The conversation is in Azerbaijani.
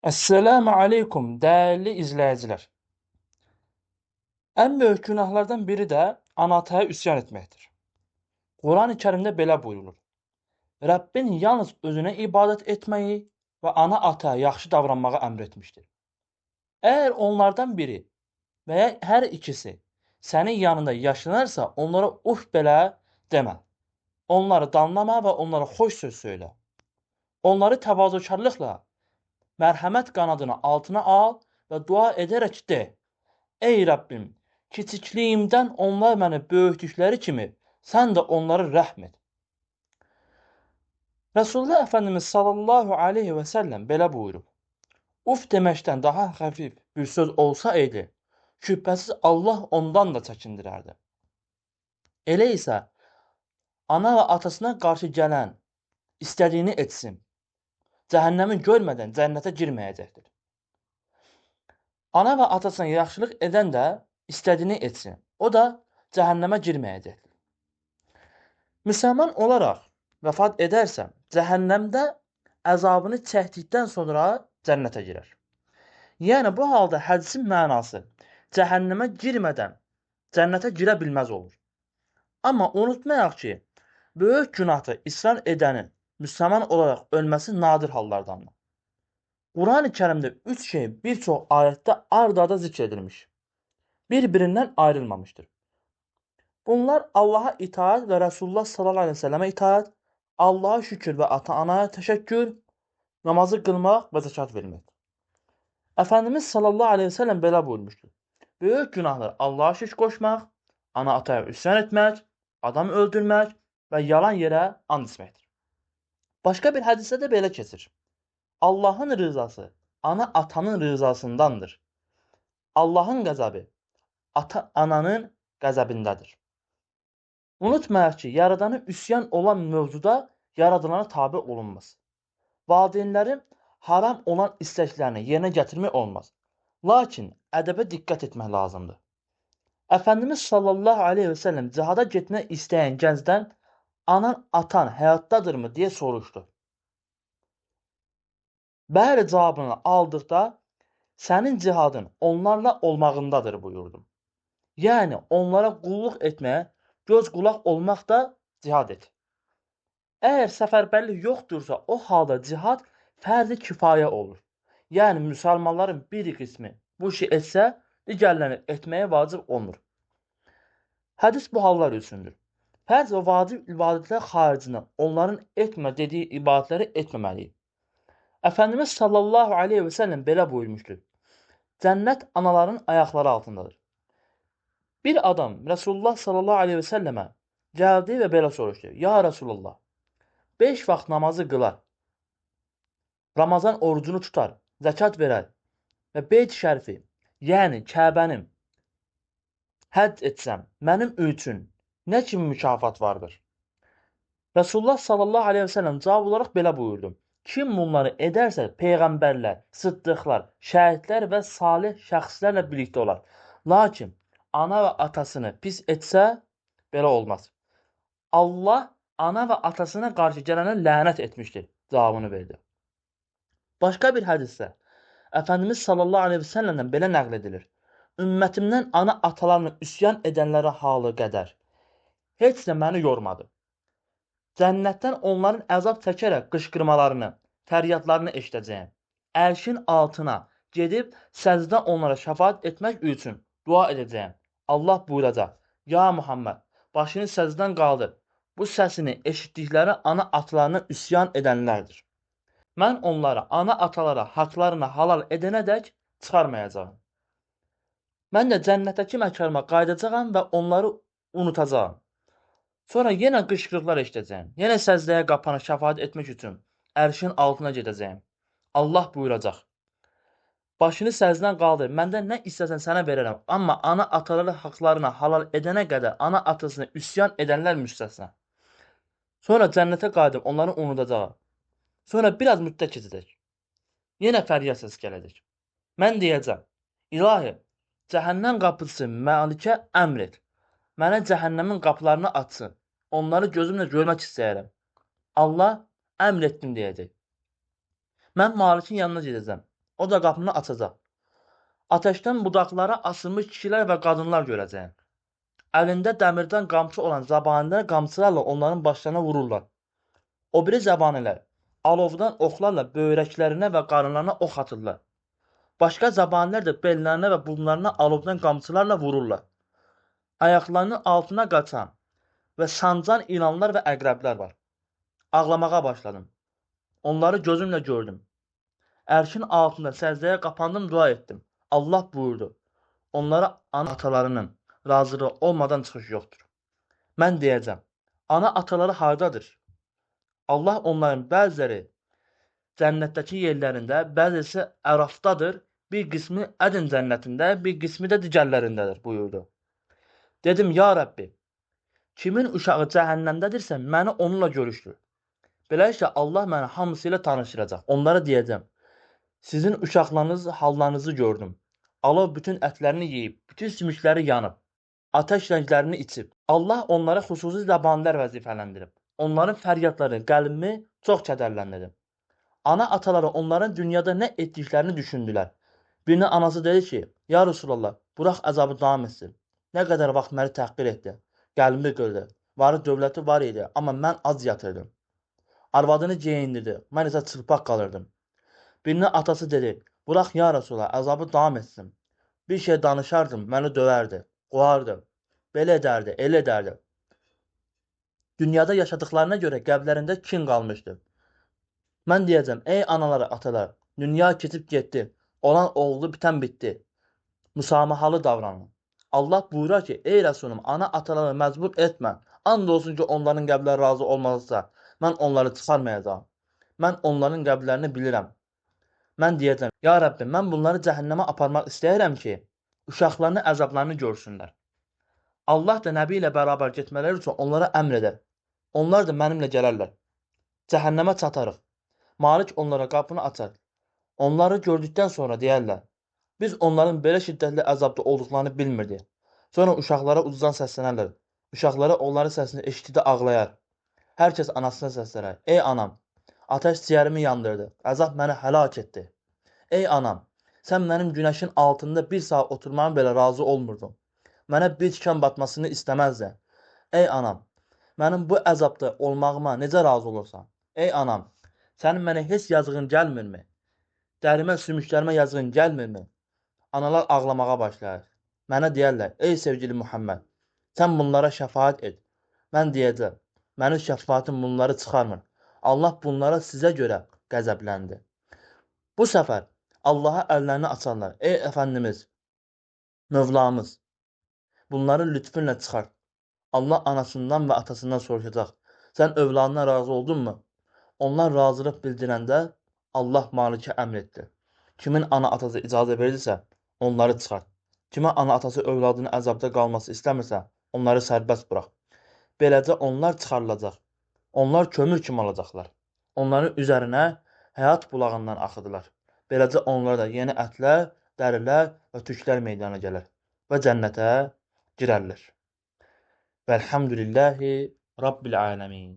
Esselamu aleykum değerli izləyicilər. Ən böyük günahlardan biri də ana-ataya üsyan etməkdir. Quran-ı Kərimdə belə buyurulur: Rəbbin yalnız özünə ibadət etməyi və ana-ataya yaxşı davranmağı əmr etmişdir. Əgər onlardan biri və ya hər ikisi sənin yanında yaşlanarsa, onlara uf belə demə. Onları danlama və onlara xoş söz söylə. Onları təvazökarlıqla mərhəmət qanadını altına al və dua edərək de: Ey Rəbbim, kiçikliyimdən onlar məni böyütdükləri kimi, sən də onları rəhm et. Resulullah Efendimiz sallallahu aleyhi və səlləm belə buyurub: Uf deməkdən daha xəfif bir söz olsaydı, şübhəsiz Allah ondan da çəkindirərdi. Elə isə ana və atasına qarşı gələn istədiyini etsin. Cəhənnəmi görmədən cənnətə girməyəcəkdir. Ana və atasına yaxşılıq edən də istədiyini etsin. O da cəhənnəmə girməyəcəkdir. Müsəlman olaraq vəfat edərsə, cəhənnəmdə əzabını çəkdikdən sonra cənnətə girər. Yəni, bu halda hədisin mənası cəhənnəmə girmədən cənnətə girə bilməz olur. Amma unutmayaq ki, böyük günahda israr edənin müsəlman olaraq ölməsi nadir hallardandır. Quran-ı Kərimdə üç şey bir çox ayətdə ard-arda zikr edilmiş, bir-birindən ayrılmamışdır. Bunlar Allaha itaat və Resulullah sallallahu aleyhi ve sellemə itaat, Allaha şükür və ata-anaya təşəkkür, namazı qılmaq və zəkat vermək. Əfəndimiz sallallahu aleyhi ve sellem belə buyurmuşdur: Böyük günahlar Allaha şirk qoşmaq, ana-ataya üsyan etmək, adam öldürmək və yalan yerə and içməkdir. Başqa bir hədisdə də belə keçir: Allahın rızası ana-atanın rızasındandır. Allahın qəzəbi ata-ananın qəzəbindədir. Unutmayaq ki, yaradanı üsyan olan mövzuda yaradılana tabi olunmaz. Valideynlərin haram olan istəklərini yerinə gətirmək olmaz. Lakin ədəbə diqqət etmək lazımdır. Əfəndimiz sallallahu aleyhi ve sellem cihada getmək istəyən gəncdən anan, atan həyatdadırmı deyə soruşdu. Bəli cavabını aldıqda sənin cihadın onlarla olmağındadır buyurdum. Yəni onlara qulluq etməyə göz qulaq olmaq da cihad et. Əgər səfərbərlik yoxdursa, o halda cihad fərzi kifayə olur. Yəni müsəlmanların bir qismi bu işi etsə, digərlərini etməyə vacib olmur. Hədis bu hallar üçündür. Fərz və vacib ibadətlər xaricində onların etmə dediyi ibadətləri etməməliyik. Əfəndimiz sallallahu aleyhi ve sellem belə buyurmuşdur: Cənnət anaların ayaqları altındadır. Bir adam Resulullah sallallahu aleyhi ve sellemə gəldi və belə soruşdu: Ya Resulullah, 5 vaxt namazı qılar, Ramazan orucunu tutar, zəkat verər və Beyt-i Şərifi, yəni Kəbənim həcc etsəm, mənim üçün nə kimi mükafat vardır? Resulullah sallallahu aleyhi ve sellem cavab olaraq belə buyurdu: Kim bunları edərsə, peyğəmbərlər, sıddıqlar, şəhidlər və salih şəxslərlə birlikdə olar. Lakin ana və atasını pis etsə, belə olmaz. Allah ana və atasına qarşı gələnə lənət etmişdir cavabını verdi. Başqa bir hədisdə Əfəndimiz sallallahu aleyhi ve sellemdən belə nəql edilir: Ümmətimdən ana atalarına üsyan edənlərə halı qədər heç də məni yormadı. Cənnətdən onların əzab çəkərək qışqırmalarını, fəryadlarını eşidəcəyim. Ərşin altına gedib səcdə onlara şəfaət etmək üçün dua edəcəyim. Allah buyuracaq: Ya Muhammed, başını səcdən qaldır. Bu səsini eşitdikləri ana atalarına üsyan edənlərdir. Mən onlara, ana atalara haqlarını halal edənədək çıxarmayacağım. Mən də cənnətdəki məkarıma qayıdacağam və onları unutacağam. Sonra yenə qışqırıqlar eşidəcəyim. Yenə səcdəyə qapanıb şəfaət etmək üçün ərşin altına gedəcəyim. Allah buyuracaq: Başını səcdən qaldır, məndən nə istəsən sənə verərəm. Amma ana ataları haqlarına halal edənə qədər ana atasına üsyan edənlər müstəsna. Sonra cənnətə qayıdıb onları unudacaq. Sonra biraz müddət keçəcək. Yenə fəryad səs gələcək. Mən deyəcəm: İlahi, cəhənnəm qapısı Məlikə əmr et. Mənə cəhənnəmin qapılarını açsın. Onları gözümlə görmək istəyərəm. Allah əmr etdim deyəcək. Mən Malikin yanına gedəcəm. O da qapını açacaq. Ateşdən budaqlara asılmış kişilər və qadınlar görəcəyəm. Əlində dəmirdən qamçı olan zəbanilər qamçılarla onların başlarına vururlar. O biri zəbanilər alovdan oxlarla böyrəklərinə və qarınlarına ox atırlar. Başqa zəbanilər də bellərinə və burunlarına alovdan qamçılarla vururlar. Ayaqlarının altına qaçan və sancan ilanlar və əqrəblər var. Ağlamağa başladım. Onları gözümlə gördüm. Ərşin altında səcdəyə qapandım, dua etdim. Allah buyurdu: onlara ana-atalarının razılığı olmadan çıxış yoxdur. Mən deyəcəm: ana-ataları hardadır? Allah onların bəziləri cənnətdəki yerlərində, bəzisi Ərafdadır, bir qismi Ədin cənnətində, bir qismi də digərlərindədir buyurdu. Dedim: ya Rəbbi, kimin uşağı cəhənnəmdədirsə, məni onunla görüşdür. Beləliklə, Allah məni hamısı ilə tanışdıracaq. Onlara deyəcəm: sizin uşaqlarınız hallarınızı gördüm. Alov bütün ətlərini yeyib, bütün sümükləri yanıb, ateş rənglərini içib. Allah onlara xüsusi zəbanilər vəzifələndirib. Onların fəryadları qəlbimi çox kədərləndirib. Ana-ataları onların dünyada nə etdiklərini düşündülər. Birinə anası dedi ki: ya Rasulallah, burax əzabı davam etsin. Nə qədər vaxt məni təhqir etdi, qəlbimi qırdı. Varı dövləti var idi, amma mən az yatırdım. Arvadını geyindirdi, mən isə çılpaq qalırdım. Birinə atası dedi: burax ya Rasulallah, əzabı davam etsin. Bir şey danışardım, məni döyərdi, qovardı, belə edərdi, elə edərdi. Dünyada yaşadıklarına görə qəlblərində kin qalmışdı. Mən deyəcəm: ey anaları, atalar, dünya keçib getdi, olan oğlu bitən bitdi. Müsamahalı davranın. Allah buyurur ki: ey Rəsulüm, ana-ataları məcbur etmə. And olsun ki, onların qəlbləri razı olmazsa, mən onları çıxarmayacağam. Mən onların qəlblərini bilirəm. Mən deyəcəm: ya Rəbbi, mən bunları cəhənnəmə aparmaq istəyirəm ki, uşaqlarını, əzablarını görsünlər. Allah da Nəbi ilə bərabər getmələri üçün onlara əmr edər. Onlar da mənimlə gələrlər. Cəhənnəmə çatarıq. Malik onlara qapını açar. Onları gördükdən sonra deyərlər: biz onların belə şiddətli əzabda olduqlarını bilmirdik. Sonra uşaqlara ucadan səslənərlər. Uşaqlara onların səsini eşitdikdə ağlayar. Hər kəs anasına səslənər: ey anam, ateş ciyərimi yandırdı, əzab məni həlak etdi. Ey anam, sən mənim günəşin altında bir saat oturmağıma belə razı olmurdun. Mənə bir tikan batmasını istəməzdin. Ey anam, mənim bu əzabda olmağıma necə razı olursan? Ey anam, sənin mənə heç yazığın gəlmirmi? Dərimə, sümüklərimə yazığın gəlmirmi? Analar ağlamağa başlayır. Mənə deyərlər: ey sevgili Muhammed, sən bunlara şəfaət et. Mən deyəcəm: mənim şəfaatim bunları çıxarmır. Allah bunlara sizə görə qəzəbləndi. Bu səfər Allaha əllərini açarlar: ey Əfəndimiz, Mövlamız, bunları lütfünlə çıxart. Allah anasından və atasından soruşacaq: sən övladına razı oldunmu? Onlar razılıq bildirəndə Allah Malikə əmr etdi: kimin ana-atası icazə verirsə, onları çıxart. Kimə ana-atası övladının əzabda qalması istəmirsə, onları sərbəst burax. Beləcə onlar çıxarılacaq. Onlar kömür kimi olacaqlar. Onların üzərinə həyat bulağından axıdılar. Beləcə onlar da yeni ətlər, dərilər və tüklər meydana gələr və cənnətə girərlər. Vəlhamdülillahi Rabbil aləmin.